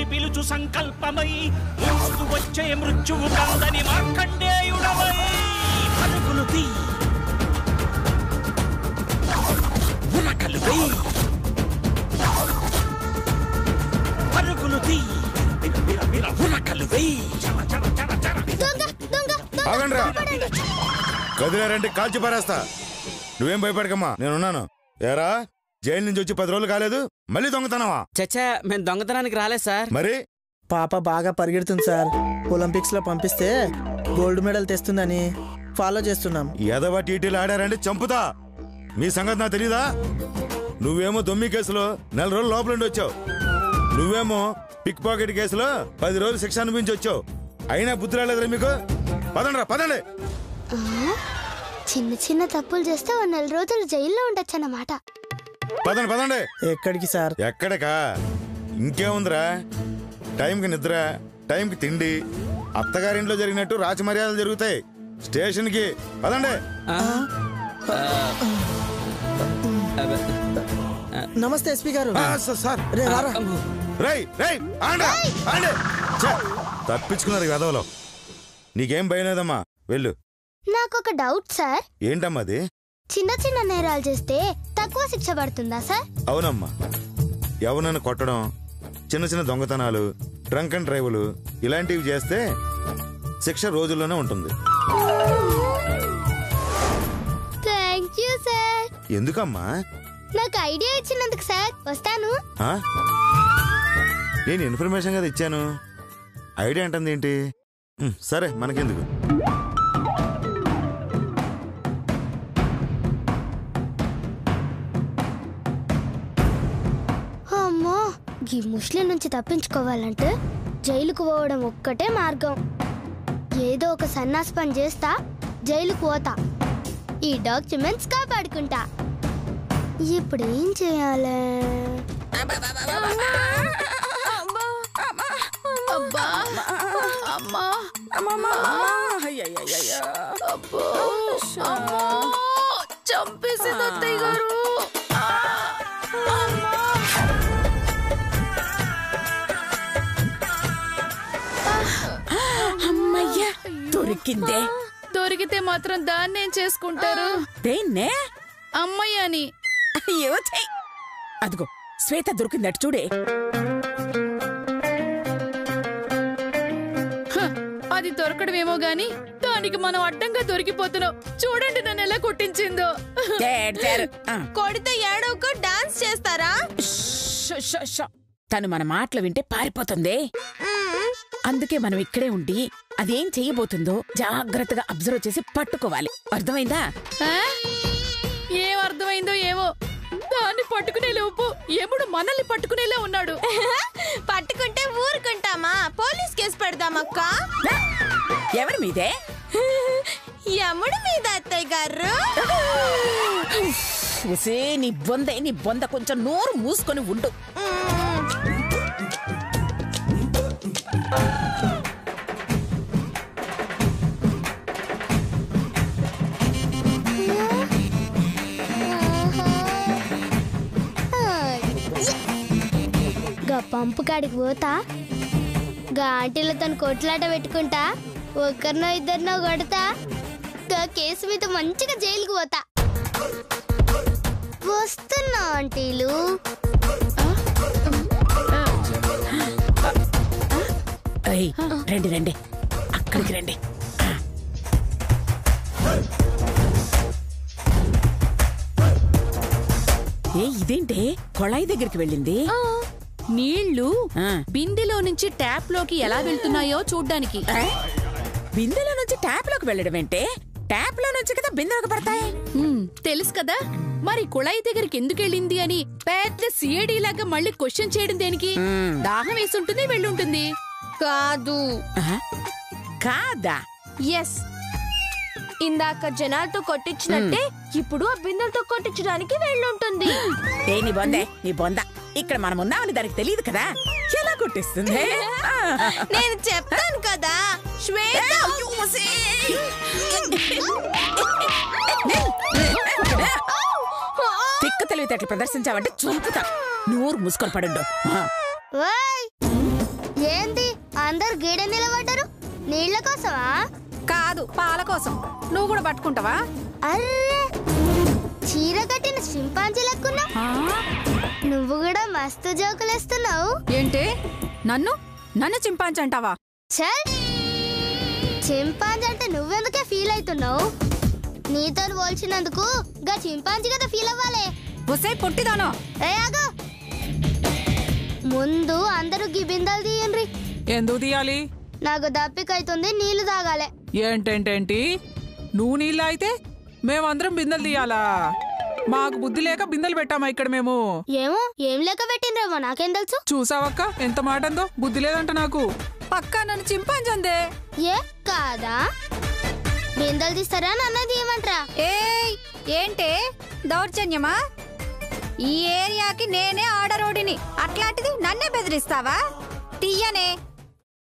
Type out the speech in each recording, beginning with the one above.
అని పిలుచు సంకల్పమై మోస్తు వచ్చే మృత్యువు కందని మార్కండేయుడవై పరుగులు తీ ఉరకలు వేయి పరుగులు తీ ఉరకలు వేయి కదిలేరంటే కాల్చి పారేస్తా. నువ్వేం భయపడకమ్మా, నేనున్నాను. ఏరా, జైలు నుంచి వచ్చి 10 రోజులు కాలేదు, మళ్ళీ దొంగతనమా? చచ్చా, మేము దొంగతనానికి రాలేదు సార్. మరి పాప బాగా పరిగెడుతుంది సార్. ఒలింపిక్స్ లో పంపిస్తే గోల్డ్ మెడల్ తెస్తుందని ఫాలో చేస్తున్నాం. ఎదవ టీటీలు ఆడారంటే చంపుతా. మీ సంగతి నాకు తెలీదా? నువ్వేమో దొమ్మి కేసులో 4 రోజులు లోపలుండి వచ్చావు. నువ్వేమో పిక్ పాకెట్ కేసులో 10 రోజులు శిక్ష అనిపించి వచ్చావు. అయినా బుద్ధి రాలేదురా మీకు? పదండ్రా, పదండి. చిన్న చిన్న తప్పులు చేస్తే 4 రోజులు జైల్లో ఉండొచ్చు అన్నమాట. పదండి, పదండి. ఎక్కడికి సార్? ఎక్కడికా? ఇంకేముందిరా, టైంకి నిద్ర, టైంకి తిండి. అత్తగారింట్లో జరిగినట్టు రాజమర్యాదలు జరుగుతాయి. స్టేషన్కి పదండి. నమస్తే ఎస్పీ గారు. సార్, తప్పించుకున్నారు గదవలో. నీకేం భయం లేదమ్మా, వెళ్ళు. నాకొక డౌట్ సార్. ఏంటమ్మా అది? చిన్న చిన్న నేరాలు చేస్తే తక్కువ శిక్ష పడుతుందా సార్? అవునమ్మా, ఎవరినైనా కొట్టడం, చిన్న చిన్న దొంగతనాలు, ట్రంక్ అండ్ డ్రైవ్లు ఇలాంటివి చేస్తే శిక్ష రోజుల్లోనే ఉంటుంది. Thank you sir. ఎందుకమ్మా? నాకు ఐడియా ఇచ్చినందుకు సార్. వస్తాను. నేను ఇన్ఫర్మేషన్ కదా ఇచ్చాను, ఐడియా అంటుంది ఏంటి? సరే, మనకెందుకు. అమ్మో, ఈ ముస్లిం నుంచి తప్పించుకోవాలంటే జైలుకు పోవడం ఒక్కటే మార్గం. ఏదో ఒక సన్నాసి పని చేస్తా, జైలుకు పోతా, ఈ డాక్యుమెంట్స్ కాపాడుకుంటా. ఇప్పుడు ఏం చేయాలి? చంపేసింది అత్తయ్య గారు. అమ్మయ్యా, దొరికిందే. దొరికితే మాత్రం దాన్నేం చేసుకుంటారు? దేన్నే? అమ్మయ్యని. అయ్యో చెయ్. అదిగో శ్వేత దొరికిందట చూడే. అది దొరకడమేమో గాని దానికి మనం అడ్డంగా దొరికిపోతున్నాం. చూడండి నన్ను ఎలా కొట్టించిందో. కొడితే ఏడవకు, డాన్స్ చేస్తారా? తను మన మాటలు వింటే పారిపోతుంది. అందుకే మనం ఇక్కడే ఉండి అదేం చెయ్యబోతుందో జాగ్రత్తగా అబ్జర్వ్ చేసి పట్టుకోవాలి. అర్థమైందా? ఏం అర్థమైందో ఏమో. దాన్ని పట్టుకునే లోపు ఎప్పుడు మనల్ని పట్టుకునేలా ఉన్నాడు. పట్టుకుంటే ఊరుకుంటామా? Police case పెడదామక్క. ఎవరి మీదే? యముడి మీద అత్తయ్య గారు. నీ బొంద కొంచెం నోరు మూసుకొని ఉండు. పంపు కాడికి పోతా, గా ఆంటీలతో కొట్లాట పెట్టుకుంటా, ఒక్కరినో ఇద్దరినో కొడతా, గా కేసు మీద మంచిగా జైలుకు పోతా. వస్తున్నా ఆంటీలు. రండి రండి, అక్కడికి రండి. ఇదేంటే కొళాయి దగ్గరికి వెళ్ళింది? నీళ్లు బిందెలో నుంచి ట్యాప్ లోకి ఎలా వెళ్తున్నాయో చూడ్డానికి. బిందెలో నుంచి ట్యాప్ లోకి వెళ్ళడం ఏంటే? ట్యాప్ లో నుంచి కదా బిందెలోకి పడతాయి. తెలుసు కదా, మరి కుళాయి దగ్గరికి ఎందుకు వెళ్ళింది అని పెద్ద సిఐడి లాగా మళ్ళీ క్వశ్చన్ చేయడం దేనికి? దాహం వేసుంటుంది, వెళ్ళుంటుంది. కాదు. కాదా? ఎస్. ఇందాక జనాలతో కొట్టించినట్టే ఇప్పుడు ఆ బిందెలతో కొట్టించడానికి వెళ్ళుంటుంది. నీ బొంద, ఇక్కడ మనం ఉన్నామని దానికి తెలియదు కదా, ఎలా కొట్టిస్తుంది? నేను చెప్తాను కదా శ్వేత. తిక్క తెలివితేటలు ప్రదర్శించావంటే చూపుతా. నోరు మూసుకొని పడుండు. ఏంది అందరు గీడ నిలబడ్డారు? నీళ్ళ కోసమా? కాదు, పాల కోసం. నువ్వు కూడా పట్టుకుంటావా? అర్రే, చీర కట్టిన చింపాంజీ లెక్కున్నా. నువ్వు కూడా మస్తు జోకులేస్తున్నావు. ఏంటి, నన్ను నన్ను చింపాంజీ అంటావా? చల్, చింపాంజీ అంటే నువ్వెందుకే ఫీల్ అవుతున్నావు? నీతో పోల్చినందుకు గా చింపాంజీ కదా ఫీల్ అవ్వాలి. ఒసే పొట్టిదానో, ఏ ఆగు. ముందు అందరూ గీ బిందెలు తీయండి. ఎందుకు తీయాలి? నాకు దప్పికైతుంది, నీళ్లు తాగాలి. ఏంటేంటేంటి, నువ్వు నీళ్ళు అయితే మేమందరం బిందెలు తీయాలా? మాకు బుద్ధి లేక బిందెలు పెట్టామా ఇక్కడ మేము? ఏమో ఏం లెక్క పెట్టిండ్రేమో, నాకేం తెలుసు. చూసావక్క ఎంత మాట అందో. బుద్ధి లేదంట నాకు. పక్కా నన్ను చింపాంజీ అందే. ఏ కాదా? బిందెలు తీస్తారా నన్ను తీయమంటారా? ఏయ్, ఏంటే దౌర్జన్యమా? ఈ ఏరియాకి నేనే ఆర్డరోడిని, అట్లాంటిది నన్నే బెదిరిస్తావా? తీయనే.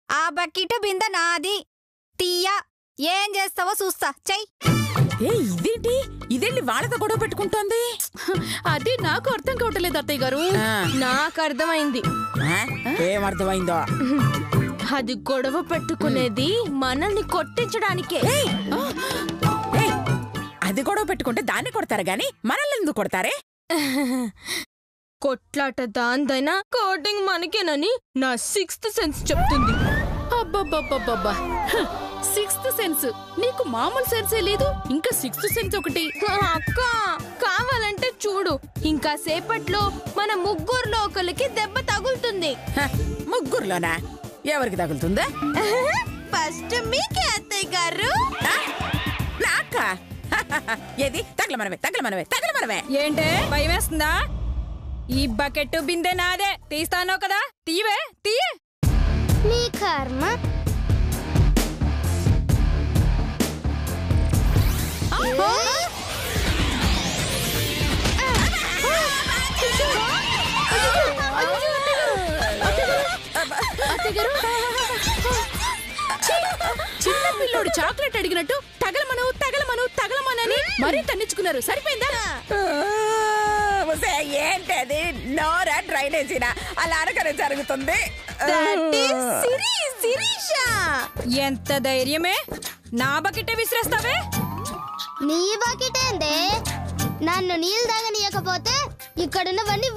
ఆ బకెట్ బింద నాది. తీయ. ఏం చేస్తావో చూస్తా, చెయ్యి. ఇదేంటి, ఇదేంటి వాళ్ళతో గొడవ పెట్టుకుంటోంది? అది నాకు అర్థం కావట్లేదు అత్తయ్య గారు. నాకు అర్థమైంది. ఏమర్థమైందో? అది గొడవ పెట్టుకునేది మనల్ని కొట్టించడానికే. అది గొడవ పెట్టుకుంటే దాన్ని కొడతారు గాని మనల్ని ఎందుకు కొడతారే? కొట్లాట దాందైనా కోటింగ్ మనకేనని నా 6th సెన్స్ చెప్తుంది. అబ్బబ్బబ్బబ్బబ్బా, 6th సెన్స్ నీకు మామూలు సెన్సే లేదు, ఇంకా 6th సెన్స్ ఒకటి. అక్క, కావాలంటే చూడు, ఇంకా సేపట్లో మన ముగ్గురులో ఒకరికి దెబ్బ తగులుతుంది. ముగ్గురులోనా? ఎవరికి తగులుతుందా? ఫస్ట్ మీకే అత్తయ్య గారు. నాకా? ఏది తగలమనవే. ఏంటే భయం వేస్తుందా? ఈ బకెట్ బిందె నాదే, తీస్తానో కదా, తీవే తీయే. నీ కర్మ. చిన్న పిల్లోడు చాక్లెట్ అడిగినట్టు తగలమనని మరీ తన్నించుకున్నారు. సరిపోయిందా? ఏంటది? నోరా డ్రైనేజీనా? అలా అనకనే జరుగుతుంది. ఎంత ధైర్యమే నా బకెట్టే విసిరేస్తావే? నీ బకెట్ ఏందే? నన్ను నీళ్ళు తాగనీయకపోతే ఇక్కడున్నవన్నీ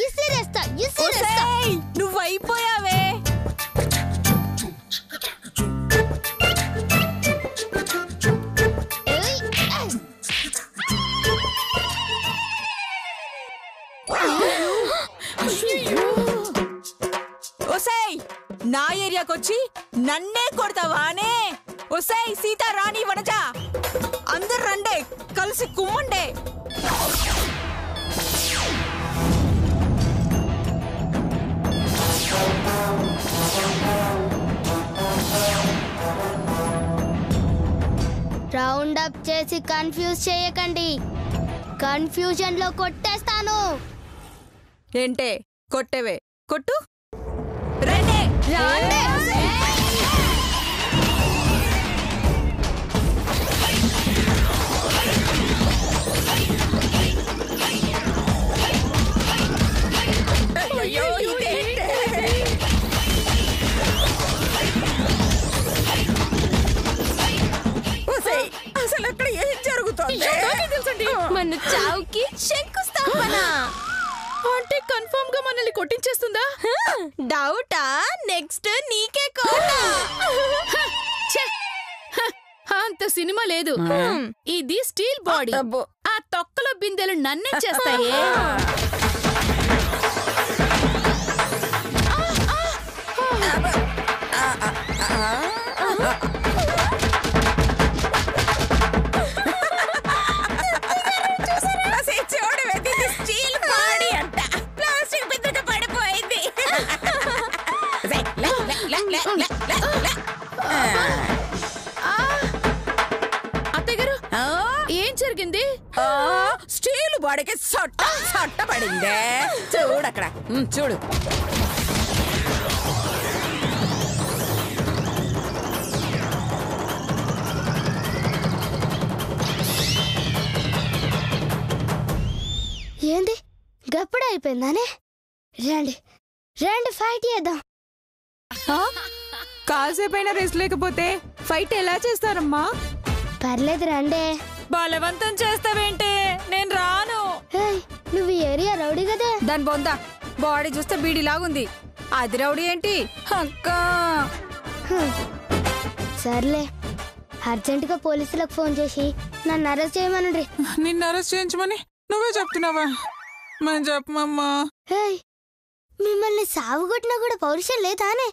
ఇసిరేస్తా. నువ్వు అయిపోయావే. ఒసేయ్, నా ఏరియాకొచ్చి నన్నే కొడతావానే? ఒసేయ్ సీతా, రాణి, వనజ, అందరు రండే, కలిసి కుమ్మండే. రౌండ్ అప్ చేసి కన్ఫ్యూజ్ చేయకండి. కన్ఫ్యూజన్ లో కొట్టేస్తాను. ఏంటే కొట్టేవే? కొట్టు. రండే. అసలు అక్కడ ఏం జరుగుతుంది? మన చావుకి శంకుస్థాపన. అంటే కన్ఫర్మ్ గా మనల్ని కొట్టించేస్తుందా? డౌటా? నెక్స్ట్ నీకే కోట. అంత సినిమా లేదు. ఇది స్టీల్ బాడీ. ఆ తొక్కలో బిందెలు నన్నే చేస్తాయి. స్టీల్ బాడీ అంట, ప్లాస్టిక్ బిందెతో పడిపోయింది. అత్తయ్య గారు, ఏం జరిగింది? స్టీల్ బాడీకి సొట్ట పడిందే. చూడు అక్కడ, చూడు. ఏంది గప్పుడు అయిపోయిందానే? రండి ఫైట్ చేద్దాం. కాసేపైనా రెస్ట్ లేకపోతే ఫైట్ ఎలా చేస్తారమ్మా? పర్లేదు రండే. బలవంతం చేస్తావేంటే? నేను రాను. నువ్వు ఏరియా రౌడీ కదే. దాని బొంద బాడీ చూస్తే బీడీలాగుంది. అది రౌడీ ఏంటి అక్క? సర్లే, అర్జెంటుగా పోలీసులకు ఫోన్ చేసి నన్ను అరెస్ట్ చేయమనండి. నిన్ను అరెస్ట్ చేయించమని నువ్వే చెప్తున్నావా? మనం చెప్పమమ్మా. మిమ్మల్ని సావుగొట్టినా కూడా పౌరుషం లేదానే?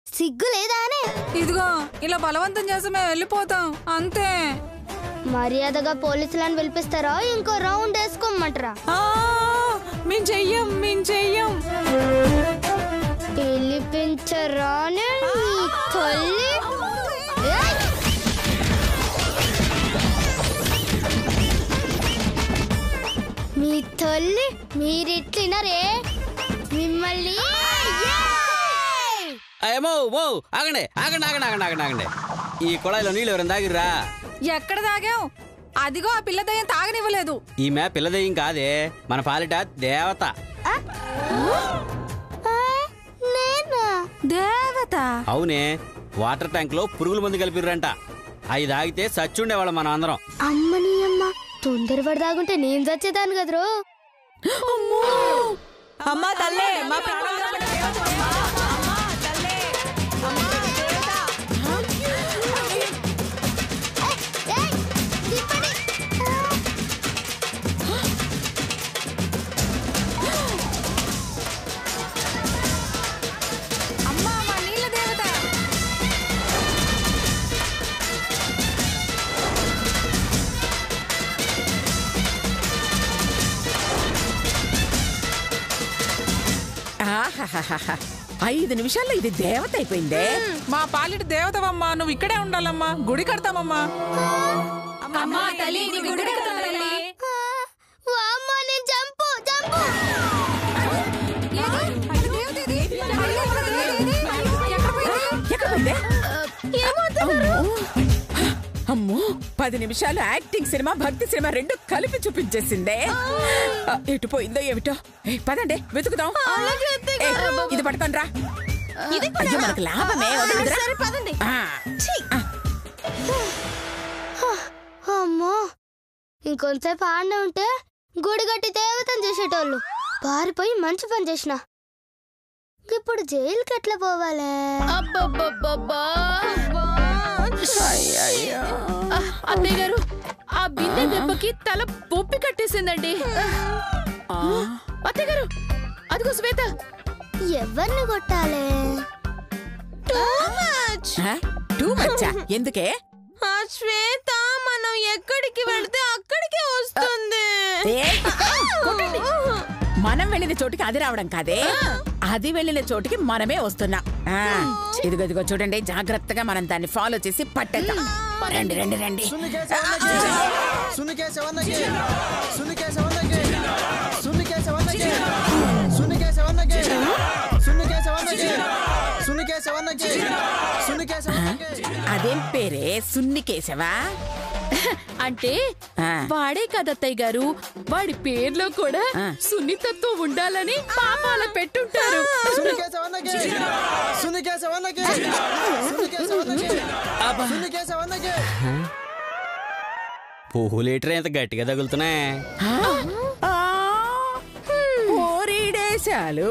సిగ్గు లేదానే? ఇదిగో ఇలా బలవంతం చేస్తే మేము వెళ్ళిపోతాం అంతే. మర్యాదగా పోలీసులను పిలిపిస్తారా ఇంకో రౌండ్ వేసుకోమంటారా? మేము చెయ్యం. పిలిపించరానే నీ తల్లి. మీ తల్లి మీరిట్లినరే మిమ్మల్ని. ఆగండి. ఈ కుళాయిలో నీళ్ళు ఎవరైనా తాగిర్రా? ఎక్కడ తాగాం? అదిగో ఆ పిల్లదయ్యం తాగనివ్వలేదు. ఈమె పిల్లదయ్యం కాదే, మన పాలిట దేవత. దేవత? అవునే, వాటర్ ట్యాంక్ లో పురుగుల మందు కలిపిర్రంట. అవి తాగితే సచ్చుండేవాళ్ళం మనం అందరం. అమ్మని అమ్మ, తొందరపడి తాగుంటే నేను చచ్చేదాన్ని కదరు. అమ్మా తల్లే, మా ఆహాహాహా 5 నిమిషాల్లో ఇది దేవత అయిపోయిందే. మా పాలిట దేవతవమ్మా, నువ్వు ఇక్కడే ఉండాలమ్మా. గుడి కడతామమ్మా. అమ్మో, 10 నిమిషాలు యాక్టింగ్ సినిమా, భక్తి సినిమా 2 కలిపి చూపించేసిందే. ఎటు పోయిందో ఏమిటో. పదండి వెతుకుదాం. ఇది పట్టుకొని రా. అయ్యో, మనకు లాభమే. అమ్మో, ఇంకొంతసేపు ఆడనే ఉంటే గుడి గట్టి దేవతను చేసేటోళ్ళు. పారిపోయి మంచి పని చేసిన. ఇప్పుడు జైలుకి ఎట్లా పోవాలే? అన్నయ్య గారు, ఆ బిందె దెబ్బకి తల పొప్పి కట్టేసిందండి. అత్తయ్య గారు, అదిగో శ్వేత. ఎవరిని కొట్టాలే? టూ మచ్చా? ఎందుకే? శ్వేత మనం ఎక్కడికి వెళ్తే అక్కడికే వస్తుంది. మనం వెళ్ళిన చోటికి అది రావడం కాదే, అది వెళ్ళిన చోటికి మనమే వస్తున్నాం. ఇదిగో చూడండి, జాగ్రత్తగా మనం దాన్ని ఫాలో చేసి పట్టేద్దాం. రండి రండి రండి. అదేం పేరే సున్నికేశవా? అంటే వాడే కదత్తయ్య గారు, వాడి పేర్లో కూడా సున్నితత్వం ఉండాలని పాపాల పెట్టుంటారు. పువ్వులేటర్ ఎంత గట్టిగా తగులుతున్నాయి. పోరీడేశాలు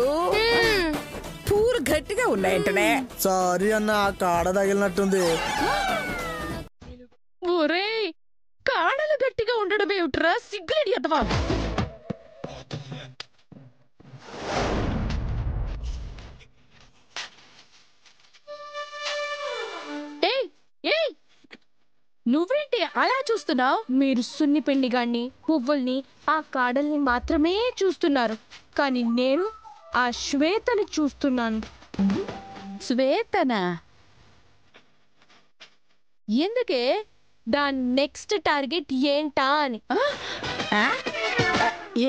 పూలు గట్టిగా ఉన్నాయంటనే. సారీ అన్న, కాడ తగిలినట్టుంది. ఒరే, కాడలు గట్టిగా ఉండడం ఏమిట్రా, సిగ్గులేడి అదవా. నువ్వేంటి అలా చూస్తున్నావు? మీరు సున్ని పిండి గాన్ని, పువ్వుల్ని, ఆ కాడల్ని మాత్రమే చూస్తున్నారు, కానీ నేను ఆ శ్వేతని చూస్తున్నాను. శ్వేతనా? ఎందుకే? దాని నెక్స్ట్ టార్గెట్ ఏంటా అని.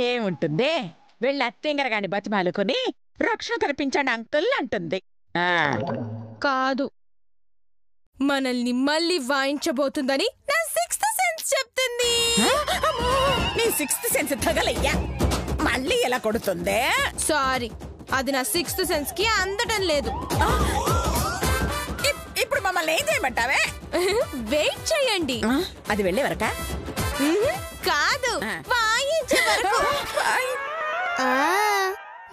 ఏముంటుంది, వెళ్ళి అత్తెంగర గాని బతిమాలుకొని రక్షణ కల్పించండి అంకుల్ అంటుంది. కాదు, మనల్ని మళ్ళీ వాయించబోతుందని నా 6th సెన్స్ చెప్తుంది. నీ 6th సెన్స్ తగలయ్యా, మళ్ళీ ఎలా కొడుతుందే? సారీ, అది నా 6th సెన్స్ కి అందటం లేదు. మమ్మల్ని ఏం చేయమంటావే? వెయిట్ చేయండి. అది వెళ్ళే వరకా? కాదు, వాయించే వరకు.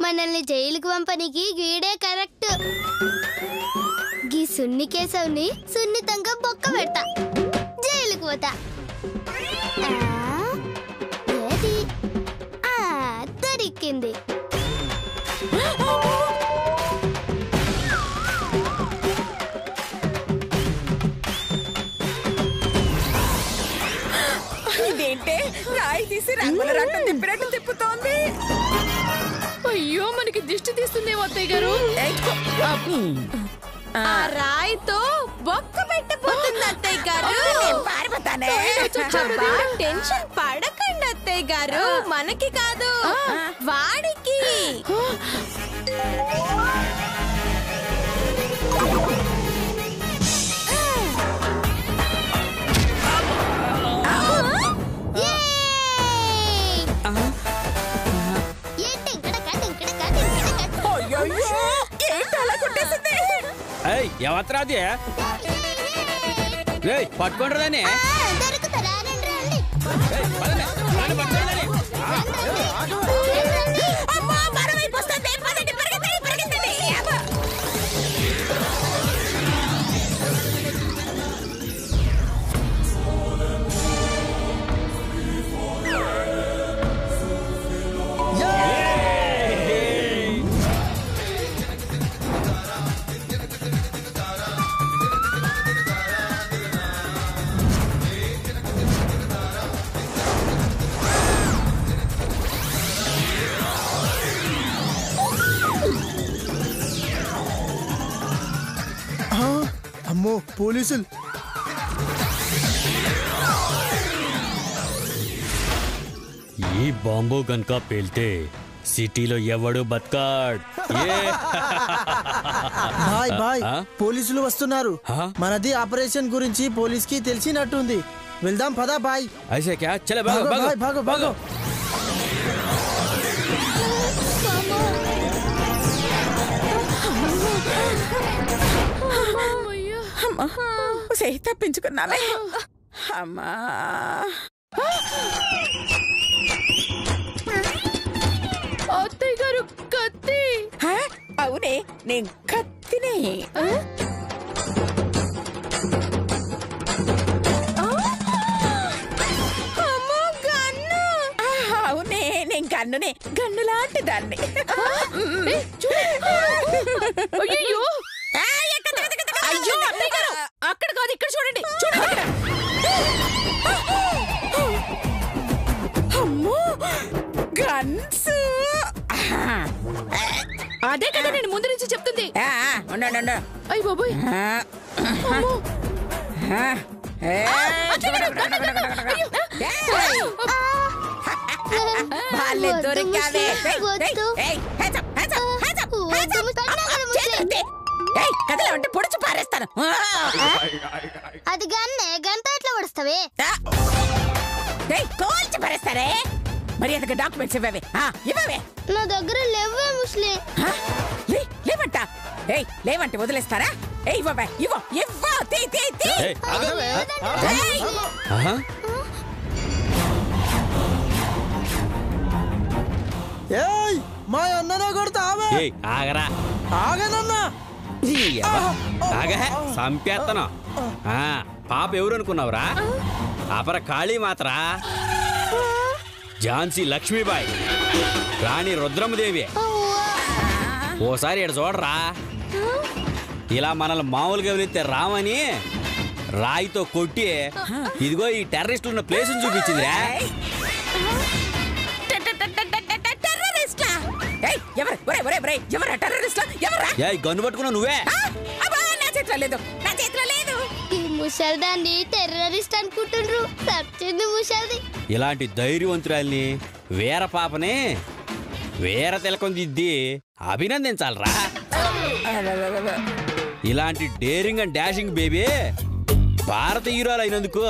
మనల్ని జైలుకు పంపనికి గీడే కరెక్ట్. గీ సున్ని కేశవ్ని సున్నితంగా బొక్క పెడతా, జైలుకు పోతా. ఏది దొరికింది. ఇదేంటే రాయి తీసి రంగుల రట్టం తిప్పినట్టు తిప్పుతోంది. అయ్యో, మనకి దిష్టి తీస్తుందేమో అత్తయ్య గారు. ఆ రాయితో బొక్క పెట్టబోతుంది అత్తయ్య గారు. పారిపోతానే. టెన్షన్ పడకండి అత్తయ్య గారు, మనకి కాదు వాడికి. ఎవత్రాది పట్టుకుంటారని అమ్మో పోలీసులు. ఈ బాంబు గనక పేల్తే సిటీలో ఎవడు బతకాడ్. బాయ్ బాయ్, పోలీసులు వస్తున్నారు. మనది ఆపరేషన్ గురించి పోలీస్ కి తెలిసినట్టుంది. వెళ్దాం పదా బాయ్. ఐసే క్యా చలే భాగో భాగో భాగో భాగో. తప్పించుకున్నామే. అమ్మా అత్తయ్య గారు కత్తి. అవునే, నేను కత్తినే. అవునే, నేను గన్నునే, గన్ను లాంటి దాన్ని. అయ్యో అయ్యో అత్తయ్య గారు, అక్కడ కాదు ఇక్కడ చూడండి, చూడండి. అమ్మో గన్స్. అదే కదా నేను ముందు నుంచి చెప్తుంది. అయ్య బాబోయ్. దొరికావే. కథలో ఉంటే పొడిచి పారేస్తాను. అది గన్నే, గంట ఎట్లా పడుస్తావే? కోల్చి పారేస్తారే. మరి అదొక డాక్యుమెంట్స్ ఇవ్వవే, ఇవ్వవే. నా దగ్గర లేవే ముస్లిం. లేవంట. లేవంటే వదిలేస్తారా? ఇవ్వవే, ఇవ్వ ఇవ్వ. ఏయ్ మా అన్ననే కొడతావే. ఆగరా, ఆగనన్నా. సంపేత్తను. పాప ఎవరు అనుకున్నావురా? అపర కాళీ మాత్రా, ఝాన్సీ లక్ష్మీబాయి, రాణి రుద్రమదేవి. ఓసారి ఇక్కడ చూడరా, ఇలా మనల్ని మామూలుగా వెళితే రామని రాయితో కొట్టి ఇదిగో ఈ టెర్రరిస్టులు ఉన్న ప్లేస్ చూపించిందిరా. గన్ను పట్టుకున్నావు నువ్వే. ఈ ముసల్దాన్ని టెర్రరిస్ట్ అనుకుంటుండ్రు. సచ్చింది ముసల్ది. ఇలాంటి ధైర్యవంతురాల్ని, వీర పాపని వీర తిలకం దిద్ది అభినందించాలరా. ఇలాంటి డేరింగ్ అండ్ డాషింగ్ బేబీ భారత హీరోలు అయినందుకు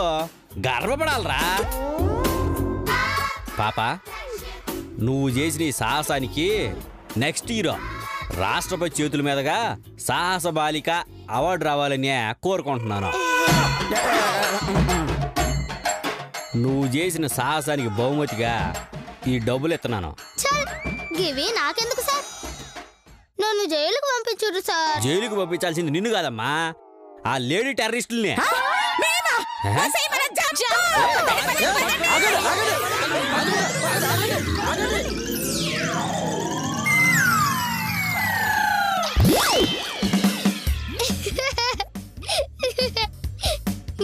గర్వపడాలరా. పాప, నువ్వు చేసిన ఈ సాహసానికి నెక్స్ట్ హీరో రాష్ట్రపతి చేతుల మీదుగా సాహస బాలిక అవార్డు రావాలని కోరుకుంటున్నాను. నువ్వు చేసిన సాహసానికి బహుమతిగా ఈ డబ్బులు ఇస్తున్నాను. గివి నాకెందుకు సార్? నన్ను జైలుకు పంపించురు సార్. జైలుకు పంపించాల్సింది నిన్ను కాదమ్మా, ఆ లేడీ టెర్రరిస్టుల్ని.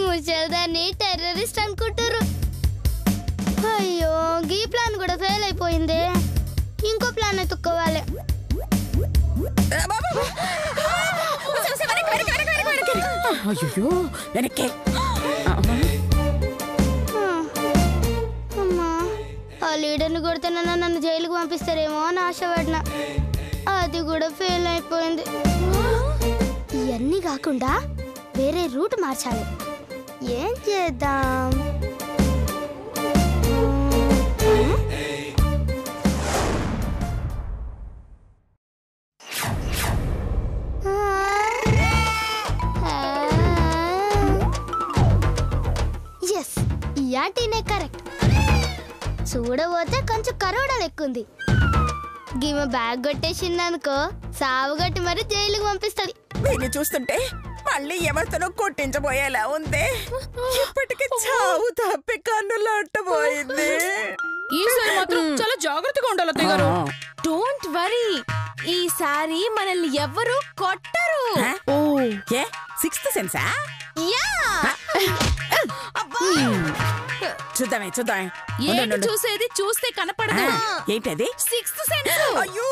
ముసల్దాన్ని టెర్రరిస్ట్ అనుకుంటారు. అయ్యో, ఈ ప్లాన్ కూడా ఫెయిల్ అయిపోయింది. ఇంకో ప్లాన్ ఎత్తుక్కోవాలి. అమ్మా, ఆ లీడర్ని కొడుతున్నా నన్ను జైలుకు పంపిస్తారేమో అని ఆశపడినా, అది కూడా ఫెయిల్ అయిపోయింది. ఇవన్నీ కాకుండా వేరే రూట్ మార్చాలి. ఏం చేద్దాం? ఎస్, యాటీనే కరెక్ట్. చూడబోతే కొంచెం కరోడా లెక్కుంది. గిమ బ్యాగ్ కొట్టేసిందనుకో, సావు కొట్టి మరి జైలుకు పంపిస్తుంది. దీన్ని చూస్తుంటే మళ్ళీ ఎవరితోనో కొట్టించబోయేలా ఉంది. ఇప్పటికి చావు తప్పి కన్నులు అట్టబోయింది. ఈసారి మాత్రం చాలా జాగ్రత్తగా ఉండాలి అత్తయ్య గారు. డోంట్ వరీ, ఈసారి మనల్ని ఎవ్వరూ కొట్టరు. ఏ సిక్స్త్ సెన్సా? చూద్దామే చూద్దామే. ఏంటి చూసేది? చూస్తే కనపడదు. ఏంటది? Sixth sense. అయ్యో